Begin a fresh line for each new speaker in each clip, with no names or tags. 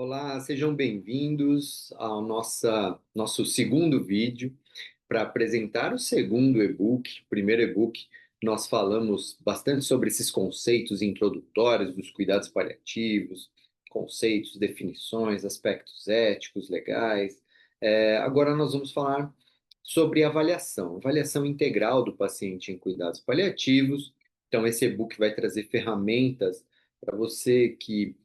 Olá, sejam bem-vindos ao nosso segundo vídeo para apresentar o segundo e-book. O primeiro e-book, nós falamos bastante sobre esses conceitos introdutórios dos cuidados paliativos, conceitos, definições, aspectos éticos, legais. Agora nós vamos falar sobre avaliação integral do paciente em cuidados paliativos. Então, esse e-book vai trazer ferramentas para você que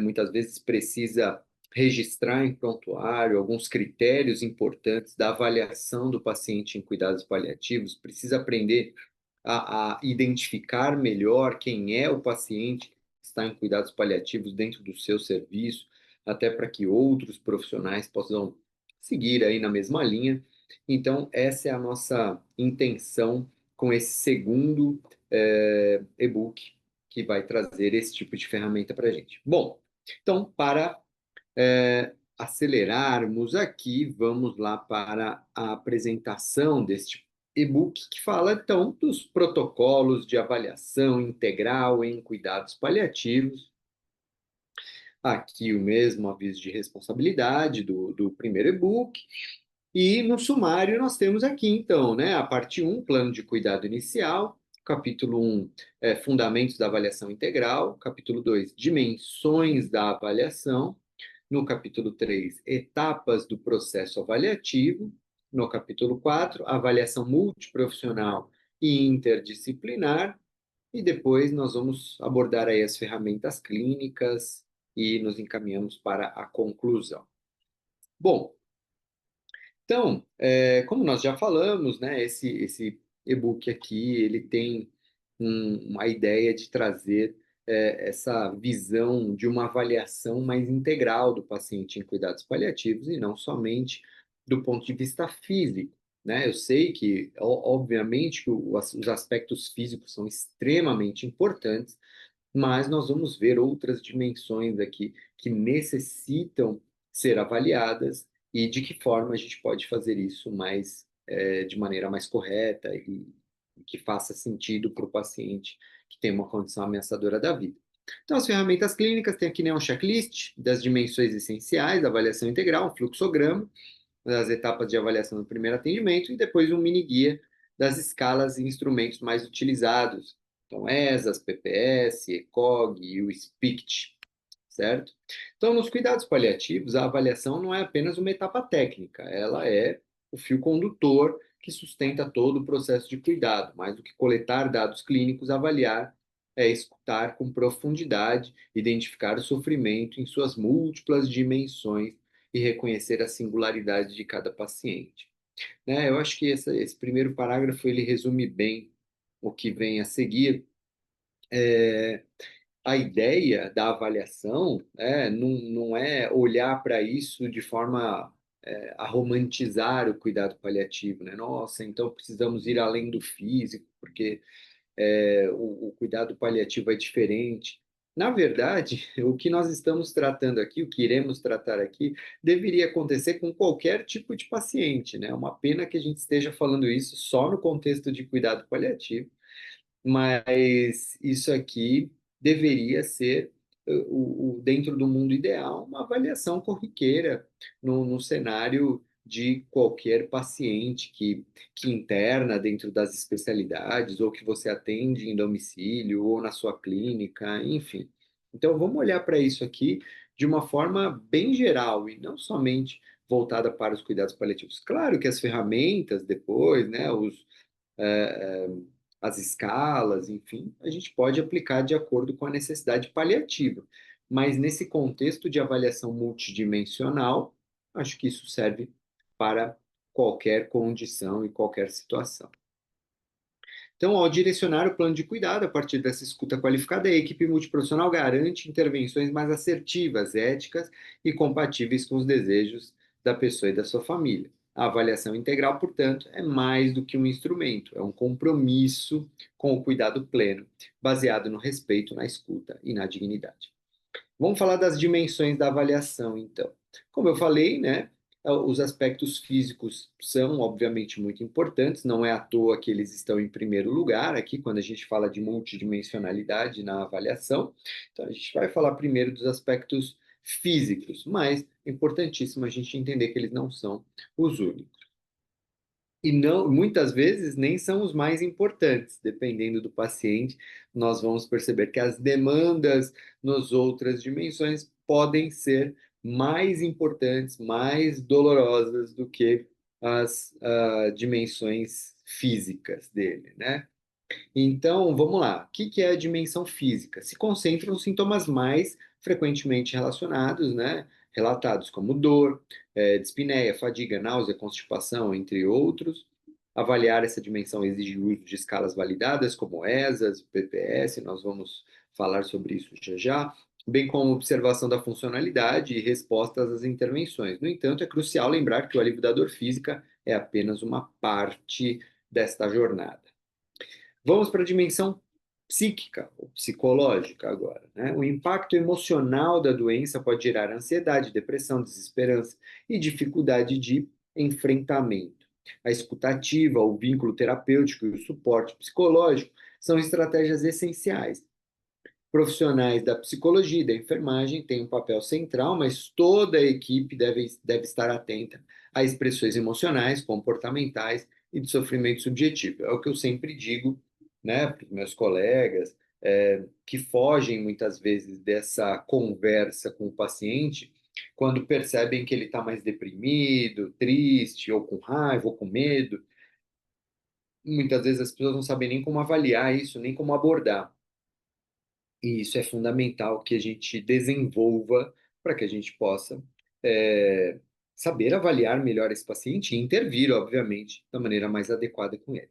muitas vezes precisa registrar em prontuário alguns critérios importantes da avaliação do paciente em cuidados paliativos, precisa aprender a identificar melhor quem é o paciente que está em cuidados paliativos dentro do seu serviço, até para que outros profissionais possam seguir aí na mesma linha. Então, essa é a nossa intenção com esse segundo e-book que vai trazer esse tipo de ferramenta para a gente. Bom, então, para acelerarmos aqui, vamos lá para a apresentação deste e-book, que fala, então, dos protocolos de avaliação integral em cuidados paliativos. Aqui o mesmo aviso de responsabilidade do primeiro e-book. E no sumário nós temos aqui, então, né, a parte um, plano de cuidado inicial, capítulo um, fundamentos da avaliação integral, capítulo 2, dimensões da avaliação, no capítulo 3, etapas do processo avaliativo, no capítulo 4, avaliação multiprofissional e interdisciplinar, e depois nós vamos abordar aí as ferramentas clínicas e nos encaminhamos para a conclusão. Bom, então, como nós já falamos, né, esse e-book aqui, ele tem uma ideia de trazer essa visão de uma avaliação mais integral do paciente em cuidados paliativos e não somente do ponto de vista físico, né? Eu sei que, obviamente, que os aspectos físicos são extremamente importantes, mas nós vamos ver outras dimensões aqui que necessitam ser avaliadas e de que forma a gente pode fazer isso de maneira mais correta e que faça sentido para o paciente que tem uma condição ameaçadora da vida. Então, as ferramentas clínicas tem aqui, né, um checklist das dimensões essenciais da avaliação integral, um fluxograma das etapas de avaliação do primeiro atendimento e depois um mini guia das escalas e instrumentos mais utilizados. Então, ESAS, PPS, ECOG e o SPICT, certo? Então, nos cuidados paliativos, a avaliação não é apenas uma etapa técnica, ela é o fio condutor que sustenta todo o processo de cuidado. Mais do que coletar dados clínicos, avaliar é escutar com profundidade, identificar o sofrimento em suas múltiplas dimensões e reconhecer a singularidade de cada paciente. Né? Eu acho que esse primeiro parágrafo ele resume bem o que vem a seguir. É, a ideia da avaliação não é olhar para isso de forma a romantizar o cuidado paliativo, né? Nossa, então precisamos ir além do físico, porque o cuidado paliativo é diferente. Na verdade, o que nós estamos tratando aqui, o que iremos tratar aqui, deveria acontecer com qualquer tipo de paciente, né? Uma pena que a gente esteja falando isso só no contexto de cuidado paliativo, mas isso aqui deveria ser, dentro do mundo ideal, uma avaliação corriqueira no cenário de qualquer paciente que interna dentro das especialidades, ou que você atende em domicílio, ou na sua clínica, enfim. Então, vamos olhar para isso aqui de uma forma bem geral e não somente voltada para os cuidados paliativos. Claro que as ferramentas depois, né, eh, as escalas, enfim, a gente pode aplicar de acordo com a necessidade paliativa. Mas nesse contexto de avaliação multidimensional, acho que isso serve para qualquer condição e qualquer situação. Então, ao direcionar o plano de cuidado a partir dessa escuta qualificada, a equipe multiprofissional garante intervenções mais assertivas, éticas e compatíveis com os desejos da pessoa e da sua família. A avaliação integral, portanto, é mais do que um instrumento, é um compromisso com o cuidado pleno, baseado no respeito, na escuta e na dignidade. Vamos falar das dimensões da avaliação, então. Como eu falei, né, os aspectos físicos são, obviamente, muito importantes, não é à toa que eles estão em primeiro lugar aqui, quando a gente fala de multidimensionalidade na avaliação. Então, a gente vai falar primeiro dos aspectos físicos, mas é importantíssimo a gente entender que eles não são os únicos. E não, muitas vezes nem são os mais importantes, dependendo do paciente, nós vamos perceber que as demandas nas outras dimensões podem ser mais importantes, mais dolorosas do que as dimensões físicas dele, né? Então, vamos lá. O que é a dimensão física? Se concentram nos sintomas mais frequentemente relacionados, né? Relatados como dor, dispneia, fadiga, náusea, constipação, entre outros. Avaliar essa dimensão exige o uso de escalas validadas, como ESAS, PPS, nós vamos falar sobre isso já já, bem como observação da funcionalidade e respostas às intervenções. No entanto, é crucial lembrar que o alívio da dor física é apenas uma parte desta jornada. Vamos para a dimensão psíquica, ou psicológica agora, né? O impacto emocional da doença pode gerar ansiedade, depressão, desesperança e dificuldade de enfrentamento. A escutativa, o vínculo terapêutico e o suporte psicológico são estratégias essenciais. Profissionais da psicologia e da enfermagem têm um papel central, mas toda a equipe deve estar atenta a expressões emocionais, comportamentais e de sofrimento subjetivo. É o que eu sempre digo, né, para os meus colegas, que fogem muitas vezes dessa conversa com o paciente, quando percebem que ele está mais deprimido, triste, ou com raiva, ou com medo. Muitas vezes as pessoas não sabem nem como avaliar isso, nem como abordar. E isso é fundamental que a gente desenvolva para que a gente possa é, saber avaliar melhor esse paciente e intervir, obviamente, da maneira mais adequada com ele.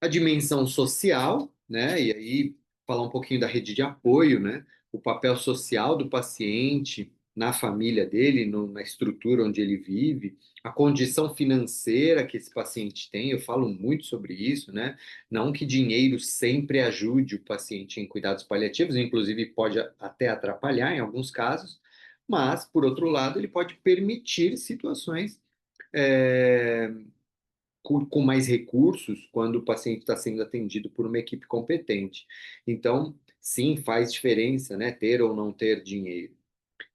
A dimensão social, né? E aí falar um pouquinho da rede de apoio, né? O papel social do paciente na família dele, na estrutura onde ele vive, a condição financeira que esse paciente tem, eu falo muito sobre isso, né? Não que dinheiro sempre ajude o paciente em cuidados paliativos, inclusive pode até atrapalhar em alguns casos, mas, por outro lado, ele pode permitir situações é, com mais recursos quando o paciente está sendo atendido por uma equipe competente. Então, sim, faz diferença, né, ter ou não ter dinheiro.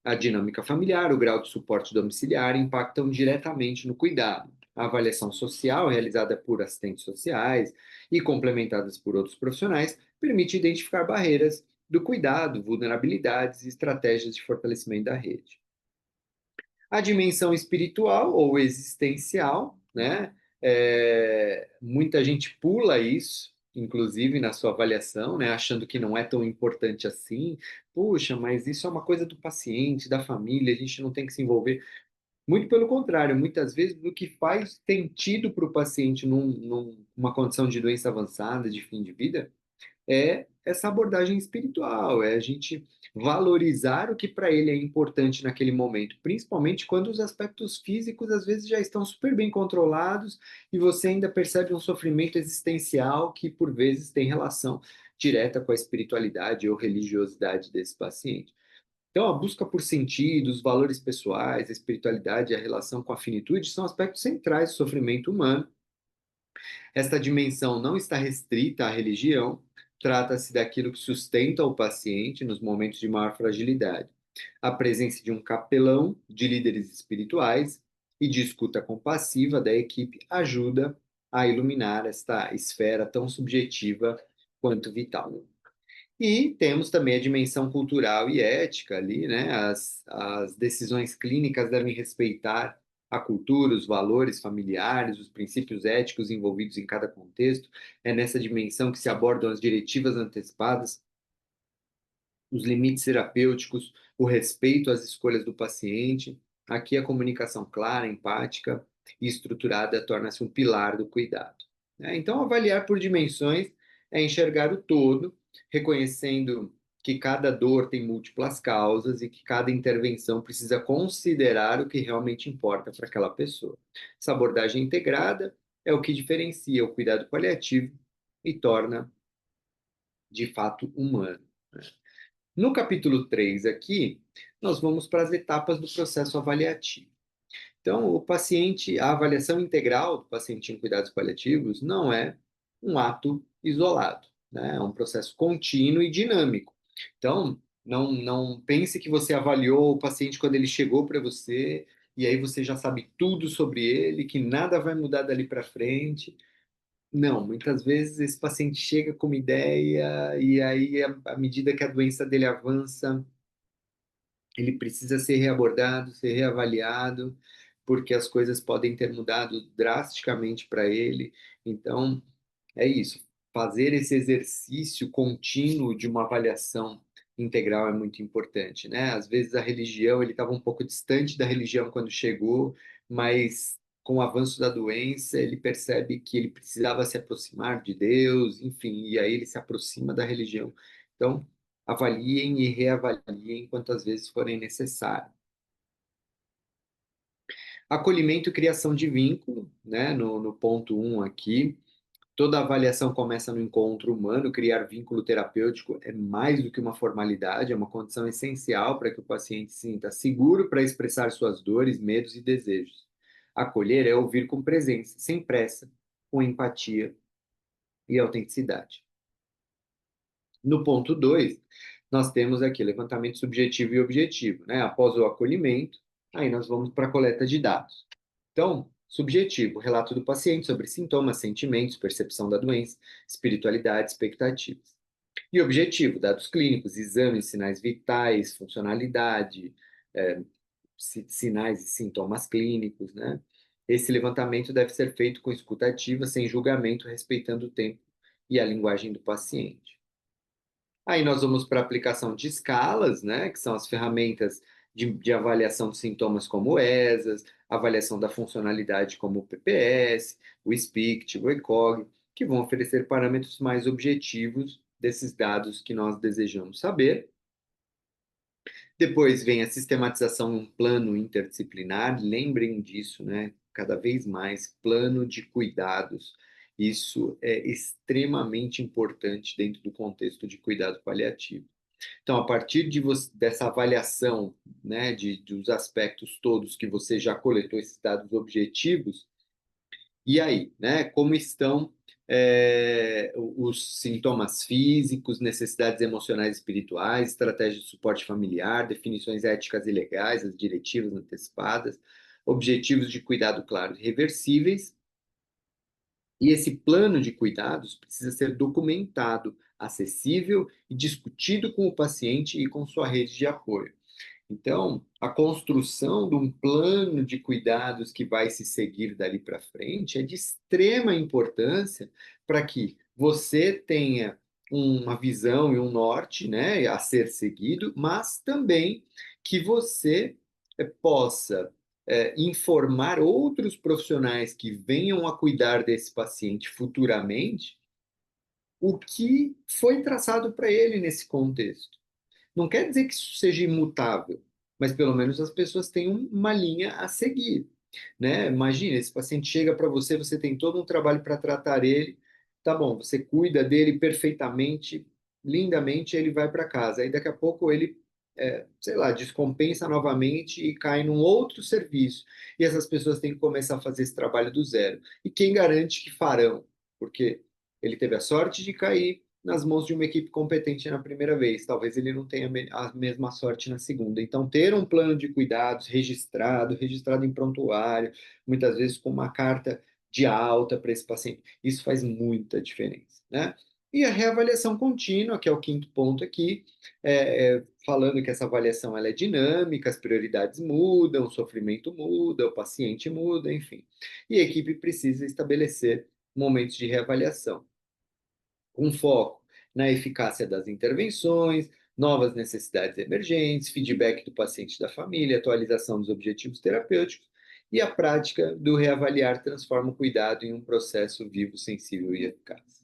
A dinâmica familiar, o grau de suporte domiciliar impactam diretamente no cuidado. A avaliação social, realizada por assistentes sociais e complementadas por outros profissionais, permite identificar barreiras do cuidado, vulnerabilidades e estratégias de fortalecimento da rede. A dimensão espiritual ou existencial, né? Muita gente pula isso, inclusive na sua avaliação, né? Achando que não é tão importante assim. Puxa, mas isso é uma coisa do paciente, da família, a gente não tem que se envolver. Muito pelo contrário, muitas vezes o que faz sentido para o paciente numa condição de doença avançada, de fim de vida, é essa abordagem espiritual, é a gente valorizar o que para ele é importante naquele momento, principalmente quando os aspectos físicos às vezes já estão super bem controlados e você ainda percebe um sofrimento existencial que por vezes tem relação direta com a espiritualidade ou religiosidade desse paciente. Então, a busca por sentido, os valores pessoais, a espiritualidade e a relação com a finitude são aspectos centrais do sofrimento humano. Esta dimensão não está restrita à religião, trata-se daquilo que sustenta o paciente nos momentos de maior fragilidade. A presença de um capelão, de líderes espirituais e de escuta compassiva da equipe ajuda a iluminar esta esfera tão subjetiva quanto vital. E temos também a dimensão cultural e ética ali, né? As decisões clínicas devem respeitar a cultura, os valores familiares, os princípios éticos envolvidos em cada contexto. É nessa dimensão que se abordam as diretivas antecipadas, os limites terapêuticos, o respeito às escolhas do paciente. Aqui a comunicação clara, empática e estruturada torna-se um pilar do cuidado, né? Então, avaliar por dimensões é enxergar o todo, reconhecendo que cada dor tem múltiplas causas e que cada intervenção precisa considerar o que realmente importa para aquela pessoa. Essa abordagem integrada é o que diferencia o cuidado paliativo e torna, de fato, humano. No capítulo 3 aqui, nós vamos para as etapas do processo avaliativo. Então, a avaliação integral do paciente em cuidados paliativos não é um ato isolado, né? É um processo contínuo e dinâmico. Então, Não pense que você avaliou o paciente quando ele chegou para você, e aí você já sabe tudo sobre ele, que nada vai mudar dali para frente. Não, muitas vezes esse paciente chega com uma ideia, e aí, à medida que a doença dele avança, ele precisa ser reabordado, ser reavaliado, porque as coisas podem ter mudado drasticamente para ele. Então, é isso. Fazer esse exercício contínuo de uma avaliação integral é muito importante, né? Às vezes a religião, ele estava um pouco distante da religião quando chegou, mas com o avanço da doença, ele percebe que ele precisava se aproximar de Deus, enfim, e aí ele se aproxima da religião. Então, avaliem e reavaliem quantas vezes forem necessárias. Acolhimento e criação de vínculo, né? No ponto um aqui. Toda avaliação começa no encontro humano. Criar vínculo terapêutico é mais do que uma formalidade, é uma condição essencial para que o paciente se sinta seguro para expressar suas dores, medos e desejos. Acolher é ouvir com presença, sem pressa, com empatia e autenticidade. No ponto 2, nós temos aqui levantamento subjetivo e objetivo, né? Após o acolhimento, aí nós vamos para a coleta de dados. Então, subjetivo, relato do paciente sobre sintomas, sentimentos, percepção da doença, espiritualidade, expectativas. E objetivo, dados clínicos, exames, sinais vitais, funcionalidade, é, sinais e sintomas clínicos, né? Esse levantamento deve ser feito com escuta ativa, sem julgamento, respeitando o tempo e a linguagem do paciente. Aí nós vamos para a aplicação de escalas, né, que são as ferramentas de avaliação de sintomas como o ESAS, avaliação da funcionalidade como o PPS, o SPICT, o ECOG, que vão oferecer parâmetros mais objetivos desses dados que nós desejamos saber. Depois vem a sistematização em um plano interdisciplinar, lembrem disso, né? Cada vez mais, plano de cuidados. Isso é extremamente importante dentro do contexto de cuidado paliativo. Então, a partir dessa avaliação, né, dos aspectos todos que você já coletou esses dados objetivos, e aí, né? Como estão os sintomas físicos, necessidades emocionais e espirituais, estratégias de suporte familiar, definições éticas e legais, as diretivas antecipadas, objetivos de cuidado claros e reversíveis. E esse plano de cuidados precisa ser documentado, acessível e discutido com o paciente e com sua rede de apoio. Então, a construção de um plano de cuidados que vai se seguir dali para frente é de extrema importância para que você tenha uma visão e um norte, né, a ser seguido, mas também que você possa informar outros profissionais que venham a cuidar desse paciente futuramente o que foi traçado para ele nesse contexto. Não quer dizer que isso seja imutável, mas pelo menos as pessoas têm uma linha a seguir, né? Imagina, esse paciente chega para você, você tem todo um trabalho para tratar ele, tá bom, você cuida dele perfeitamente, lindamente, ele vai para casa. Aí daqui a pouco ele, sei lá, descompensa novamente e cai num outro serviço. E essas pessoas têm que começar a fazer esse trabalho do zero. E quem garante que farão? Porque ele teve a sorte de cair nas mãos de uma equipe competente na primeira vez. Talvez ele não tenha a mesma sorte na segunda. Então, ter um plano de cuidados registrado em prontuário, muitas vezes com uma carta de alta para esse paciente, isso faz muita diferença, né? E a reavaliação contínua, que é o quinto ponto aqui, falando que essa avaliação ela é dinâmica, as prioridades mudam, o sofrimento muda, o paciente muda, enfim. E a equipe precisa estabelecer momentos de reavaliação com foco na eficácia das intervenções, novas necessidades emergentes, feedback do paciente e da família, atualização dos objetivos terapêuticos e a prática do reavaliar transforma o cuidado em um processo vivo, sensível e eficaz.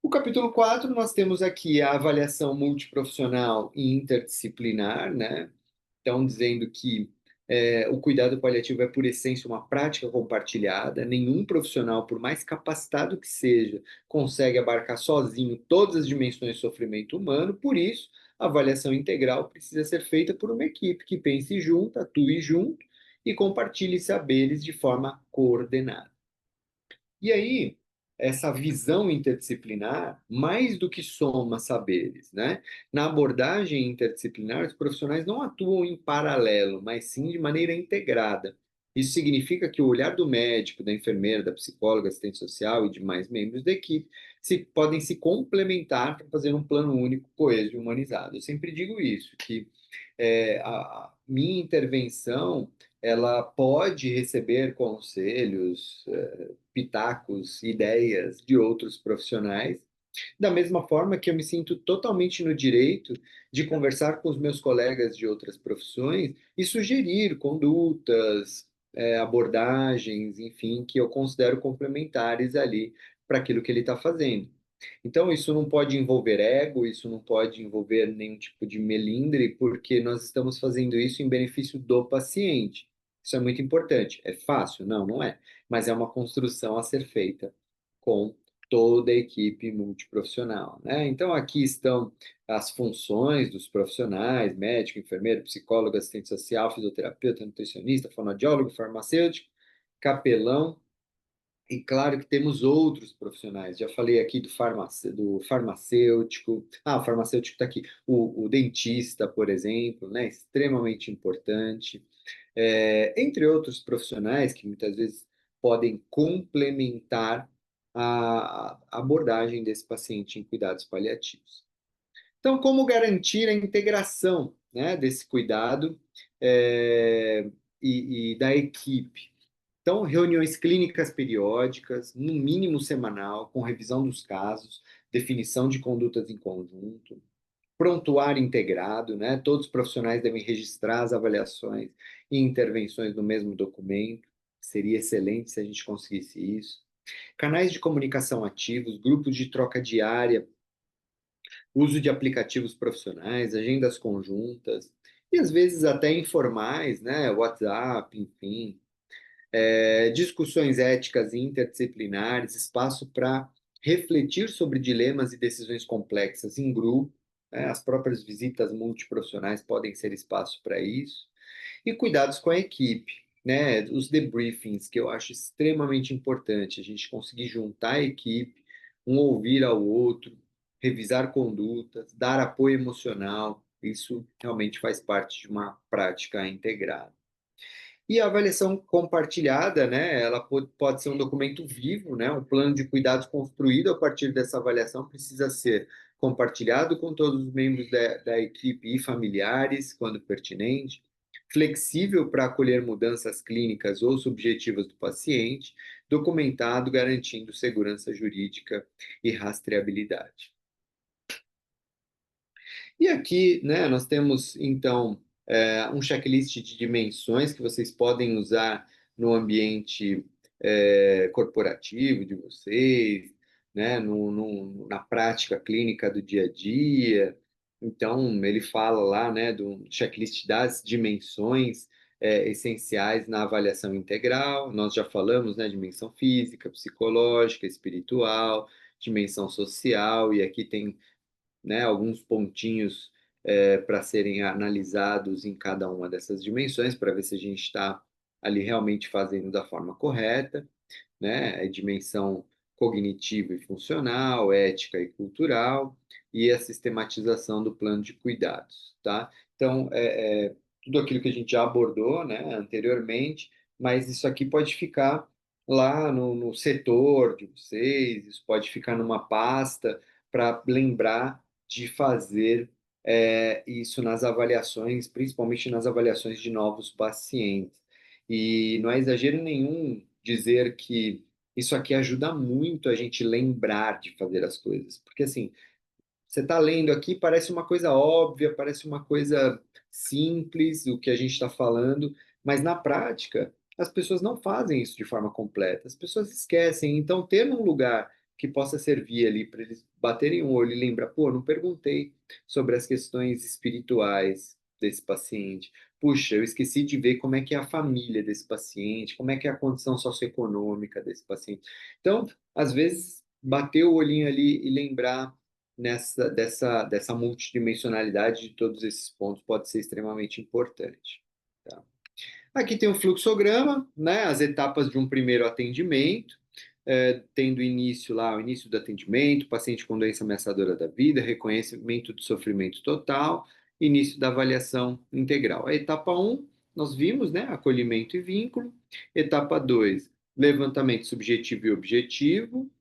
O capítulo 4 nós temos aqui a avaliação multiprofissional e interdisciplinar, né? Então, dizendo que o cuidado paliativo é, por essência, uma prática compartilhada. Nenhum profissional, por mais capacitado que seja, consegue abarcar sozinho todas as dimensões do sofrimento humano. Por isso, a avaliação integral precisa ser feita por uma equipe que pense junto, atue junto e compartilhe saberes de forma coordenada. E aí, essa visão interdisciplinar mais do que soma saberes, né? Na abordagem interdisciplinar, os profissionais não atuam em paralelo, mas sim de maneira integrada. Isso significa que o olhar do médico, da enfermeira, da psicóloga, assistente social e demais membros da equipe podem se complementar para fazer um plano único, coeso e humanizado. Eu sempre digo isso, que a minha intervenção ela pode receber conselhos, pitacos, ideias de outros profissionais, da mesma forma que eu me sinto totalmente no direito de conversar com os meus colegas de outras profissões e sugerir condutas, abordagens, enfim, que eu considero complementares ali para aquilo que ele está fazendo. Então, isso não pode envolver ego, isso não pode envolver nenhum tipo de melindre, porque nós estamos fazendo isso em benefício do paciente. Isso é muito importante. É fácil? Não, não é. Mas é uma construção a ser feita com toda a equipe multiprofissional, né? Então, aqui estão as funções dos profissionais, médico, enfermeiro, psicólogo, assistente social, fisioterapeuta, nutricionista, fonoaudiólogo, farmacêutico, capelão, e claro que temos outros profissionais. Já falei aqui do farmacêutico. Ah, o farmacêutico está aqui. O dentista, por exemplo, né? Extremamente importante. Entre outros profissionais que muitas vezes podem complementar a abordagem desse paciente em cuidados paliativos. Então, como garantir a integração, né, desse cuidado, e da equipe? Então, reuniões clínicas periódicas, no mínimo semanal, com revisão dos casos, definição de condutas em conjunto, prontuário integrado, né? Todos os profissionais devem registrar as avaliações e intervenções no mesmo documento. Seria excelente se a gente conseguisse isso. Canais de comunicação ativos, grupos de troca diária, uso de aplicativos profissionais, agendas conjuntas, e às vezes até informais, né? WhatsApp, enfim, discussões éticas e interdisciplinares, espaço para refletir sobre dilemas e decisões complexas em grupo, né? As próprias visitas multiprofissionais podem ser espaço para isso, e cuidados com a equipe, né? Os debriefings, que eu acho extremamente importante, a gente conseguir juntar a equipe, um ouvir ao outro, revisar condutas, dar apoio emocional, isso realmente faz parte de uma prática integrada. E a avaliação compartilhada, né, ela pode ser um documento vivo, né, um plano de cuidados construído a partir dessa avaliação precisa ser compartilhado com todos os membros da equipe e familiares, quando pertinente, flexível para acolher mudanças clínicas ou subjetivas do paciente, documentado, garantindo segurança jurídica e rastreabilidade. E aqui, né, nós temos, então, um checklist de dimensões que vocês podem usar no ambiente corporativo de vocês, né, na prática clínica do dia a dia. Então, ele fala lá, né, do checklist das dimensões essenciais na avaliação integral. Nós já falamos, né, dimensão física, psicológica, espiritual, dimensão social, e aqui tem, né, alguns pontinhos para serem analisados em cada uma dessas dimensões, para ver se a gente está ali realmente fazendo da forma correta, né? A dimensão cognitiva e funcional, ética e cultural, e a sistematização do plano de cuidados, tá? Então, tudo aquilo que a gente já abordou, né, anteriormente, mas isso aqui pode ficar lá no setor de vocês, isso pode ficar numa pasta para lembrar de fazer isso nas avaliações, principalmente nas avaliações de novos pacientes. E não é exagero nenhum dizer que isso aqui ajuda muito a gente lembrar de fazer as coisas. Porque, assim, você está lendo aqui, parece uma coisa óbvia, parece uma coisa simples, o que a gente está falando, mas na prática, as pessoas não fazem isso de forma completa, as pessoas esquecem. Então, ter um lugar que possa servir ali para eles baterem o olho e lembrar, pô, não perguntei sobre as questões espirituais desse paciente. Puxa, eu esqueci de ver como é que é a família desse paciente, como é que é a condição socioeconômica desse paciente. Então, às vezes, bater o olhinho ali e lembrar dessa multidimensionalidade de todos esses pontos pode ser extremamente importante. Tá? Aqui tem o fluxograma, né, as etapas de um primeiro atendimento. tendo início lá, o início do atendimento, paciente com doença ameaçadora da vida, reconhecimento do sofrimento total, início da avaliação integral. A etapa um nós vimos, né, acolhimento e vínculo. Etapa 2 levantamento subjetivo e objetivo.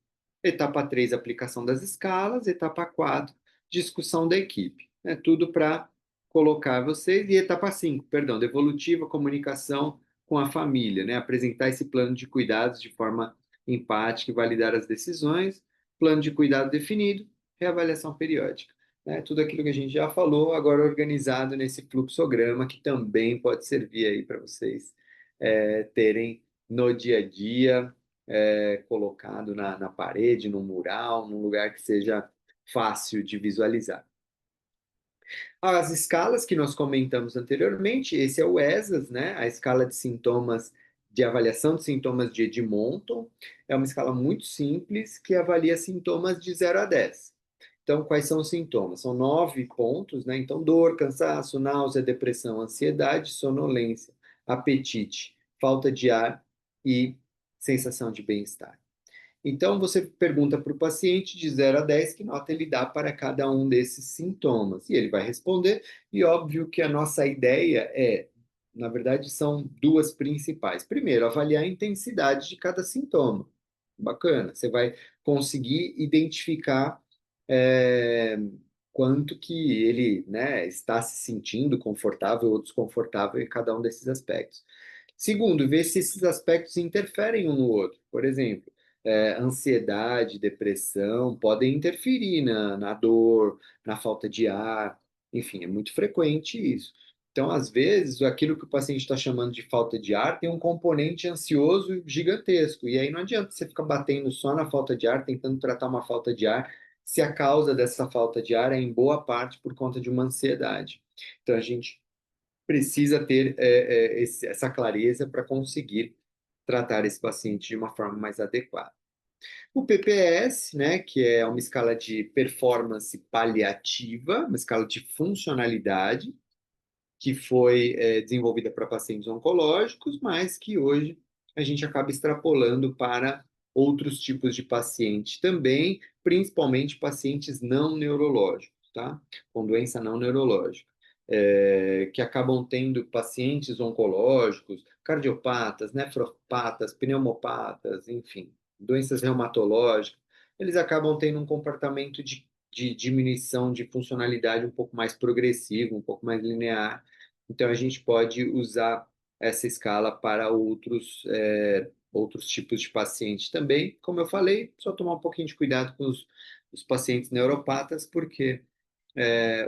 Etapa 3 aplicação das escalas. Etapa 4 discussão da equipe. É tudo para colocar vocês. E etapa 5 perdão, devolutiva, comunicação com a família, né? Apresentar esse plano de cuidados de forma empática e validar as decisões. Plano de cuidado definido, reavaliação periódica. Né? Tudo aquilo que a gente já falou, agora organizado nesse fluxograma, que também pode servir aí para vocês terem no dia a dia, colocado na parede, no mural, num lugar que seja fácil de visualizar. As escalas que nós comentamos anteriormente, esse é o ESAS, né? A escala de sintomas, de avaliação de sintomas de Edmonton. É uma escala muito simples que avalia sintomas de 0 a 10. Então, quais são os sintomas? São 9 pontos, né? Então, dor, cansaço, náusea, depressão, ansiedade, sonolência, apetite, falta de ar e sensação de bem-estar. Então, você pergunta para o paciente de 0 a 10 que nota ele dá para cada um desses sintomas. E ele vai responder, e óbvio que a nossa ideia na verdade, são duas principais. Primeiro, avaliar a intensidade de cada sintoma. Bacana, você vai conseguir identificar é, quanto que ele, né, está se sentindo confortável ou desconfortável em cada um desses aspectos. Segundo, ver se esses aspectos interferem um no outro. Por exemplo, ansiedade, depressão podem interferir na dor, na falta de ar, enfim, é muito frequente isso. Então, às vezes, aquilo que o paciente está chamando de falta de ar tem um componente ansioso gigantesco, e aí não adianta você ficar batendo só na falta de ar, tentando tratar uma falta de ar, se a causa dessa falta de ar é em boa parte por conta de uma ansiedade. Então, a gente precisa ter essa clareza para conseguir tratar esse paciente de uma forma mais adequada. O PPS, né, que é uma escala de performance paliativa, uma escala de funcionalidade, que foi desenvolvida para pacientes oncológicos, mas que hoje a gente acaba extrapolando para outros tipos de paciente também, principalmente pacientes não neurológicos, tá? Com doença não neurológica, que acabam tendo pacientes oncológicos, cardiopatas, nefropatas, pneumopatas, enfim, doenças reumatológicas, eles acabam tendo um comportamento de diminuição de funcionalidade um pouco mais progressivo, um pouco mais linear. Então, a gente pode usar essa escala para outros tipos de paciente também. Como eu falei, só tomar um pouquinho de cuidado com os pacientes neuropatas, porque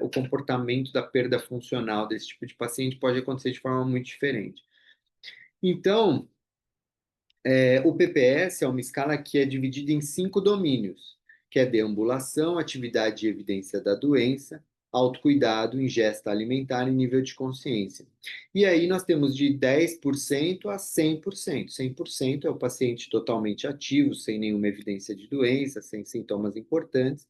o comportamento da perda funcional desse tipo de paciente pode acontecer de forma muito diferente. Então, o PPS é uma escala que é dividida em 5 domínios, que é deambulação, atividade e evidência da doença, autocuidado, ingesta alimentar e nível de consciência. E aí nós temos de 10% a 100%. 100% é o paciente totalmente ativo, sem nenhuma evidência de doença, sem sintomas importantes.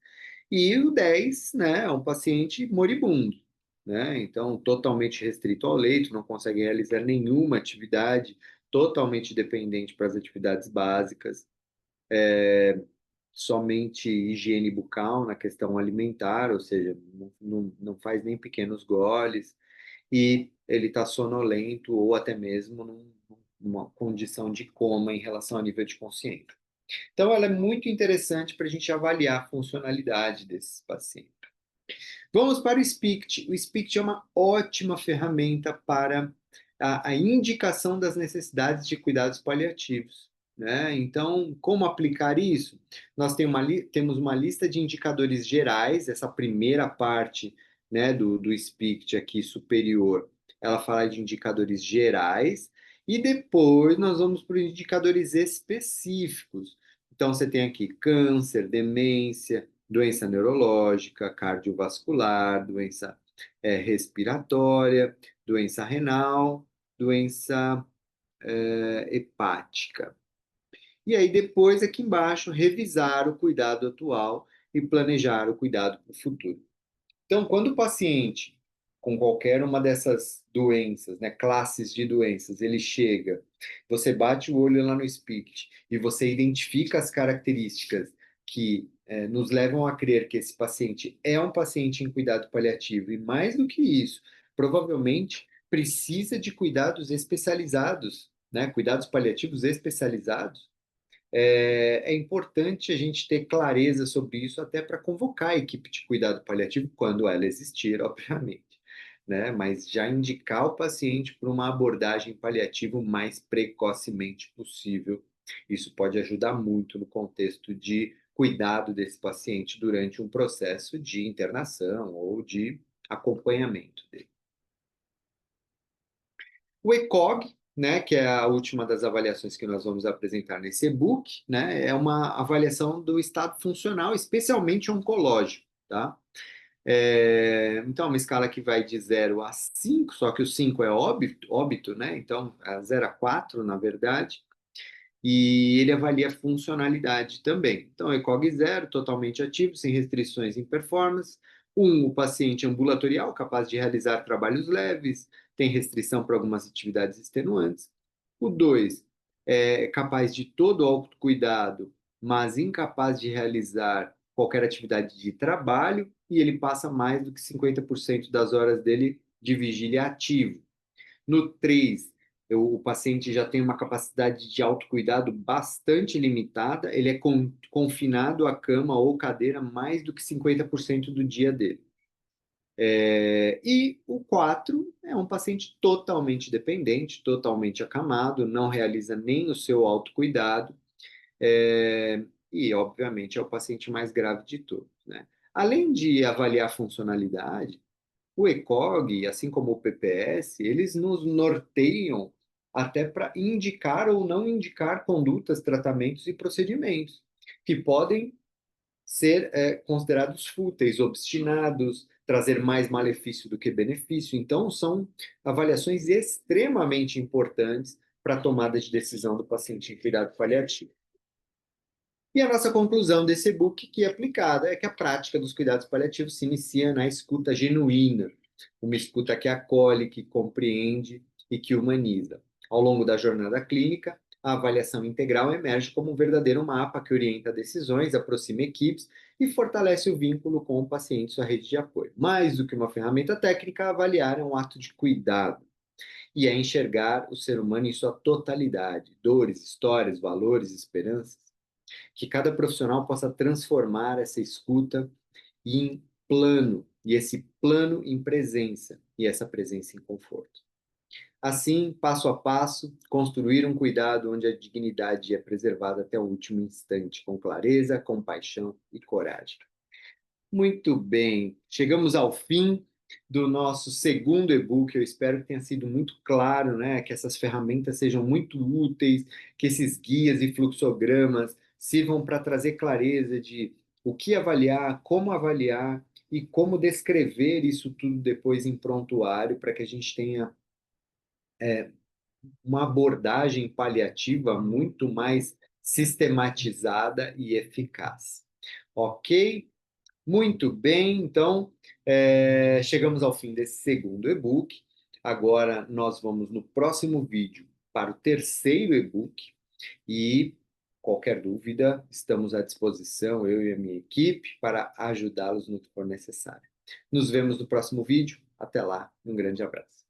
E o 10, né, é um paciente moribundo, né? Então, totalmente restrito ao leito, não consegue realizar nenhuma atividade, totalmente dependente para as atividades básicas, somente higiene bucal na questão alimentar, ou seja, não faz nem pequenos goles, e ele está sonolento ou até mesmo numa condição de coma em relação ao nível de consciência. Então, ela é muito interessante para a gente avaliar a funcionalidade desses pacientes. Vamos para o SPICT. O SPICT é uma ótima ferramenta para a indicação das necessidades de cuidados paliativos. Né? Então, como aplicar isso? Nós temos uma lista de indicadores gerais, essa primeira parte, né, do SPICT aqui superior, ela fala de indicadores gerais, e depois nós vamos para os indicadores específicos. Então, você tem aqui câncer, demência, doença neurológica, cardiovascular, doença respiratória, doença renal, doença hepática. E aí, depois, aqui embaixo, revisar o cuidado atual e planejar o cuidado para o futuro. Então, quando o paciente com qualquer uma dessas doenças, né, classes de doenças, ele chega, você bate o olho lá no Spirit e você identifica as características que nos levam a crer que esse paciente é um paciente em cuidado paliativo, e mais do que isso, provavelmente precisa de cuidados especializados, né, cuidados paliativos especializados, é importante a gente ter clareza sobre isso até para convocar a equipe de cuidado paliativo, quando ela existir, obviamente, né? Mas já indicar o paciente para uma abordagem paliativa o mais precocemente possível. Isso pode ajudar muito no contexto de cuidado desse paciente durante um processo de internação ou de acompanhamento dele. O ECOG, né, que é a última das avaliações que nós vamos apresentar nesse e-book, né, é uma avaliação do estado funcional, especialmente oncológico, tá? Então, uma escala que vai de 0 a 5, só que o 5 é óbito, né? Então, 0 a 4, na verdade, e ele avalia funcionalidade também. Então, ECOG 0, totalmente ativo, sem restrições em performance. 1, o paciente ambulatorial, capaz de realizar trabalhos leves, tem restrição para algumas atividades extenuantes. O 2, é capaz de todo autocuidado, mas incapaz de realizar qualquer atividade de trabalho, e ele passa mais do que 50% das horas dele de vigília ativo. No 3, o paciente já tem uma capacidade de autocuidado bastante limitada, ele é confinado à cama ou cadeira mais do que 50% do dia dele. E o 4 é um paciente totalmente dependente, totalmente acamado, não realiza nem o seu autocuidado, e, obviamente, é o paciente mais grave de todos, né? Além de avaliar a funcionalidade, o ECOG, assim como o PPS, eles nos norteiam até para indicar ou não indicar condutas, tratamentos e procedimentos que podem ser considerados fúteis, obstinados, trazer mais malefício do que benefício. Então, são avaliações extremamente importantes para a tomada de decisão do paciente em cuidado paliativo. E a nossa conclusão desse e-book, que é aplicada, é que a prática dos cuidados paliativos se inicia na escuta genuína, uma escuta que acolhe, que compreende e que humaniza. Ao longo da jornada clínica, a avaliação integral emerge como um verdadeiro mapa que orienta decisões, aproxima equipes e fortalece o vínculo com o paciente e sua rede de apoio. Mais do que uma ferramenta técnica, avaliar é um ato de cuidado e é enxergar o ser humano em sua totalidade, dores, histórias, valores, esperanças, que cada profissional possa transformar essa escuta em plano, e esse plano em presença, e essa presença em conforto. Assim, passo a passo, construir um cuidado onde a dignidade é preservada até o último instante, com clareza, compaixão e coragem. Muito bem, chegamos ao fim do nosso segundo e-book. Eu espero que tenha sido muito claro, né? Que essas ferramentas sejam muito úteis, que esses guias e fluxogramas sirvam para trazer clareza de o que avaliar e como descrever isso tudo depois em prontuário, para que a gente tenha uma abordagem paliativa muito mais sistematizada e eficaz. Ok? Muito bem, então chegamos ao fim desse segundo e-book. Agora nós vamos no próximo vídeo para o terceiro e-book e qualquer dúvida, estamos à disposição, eu e a minha equipe, para ajudá-los no que for necessário. Nos vemos no próximo vídeo. Até lá, um grande abraço.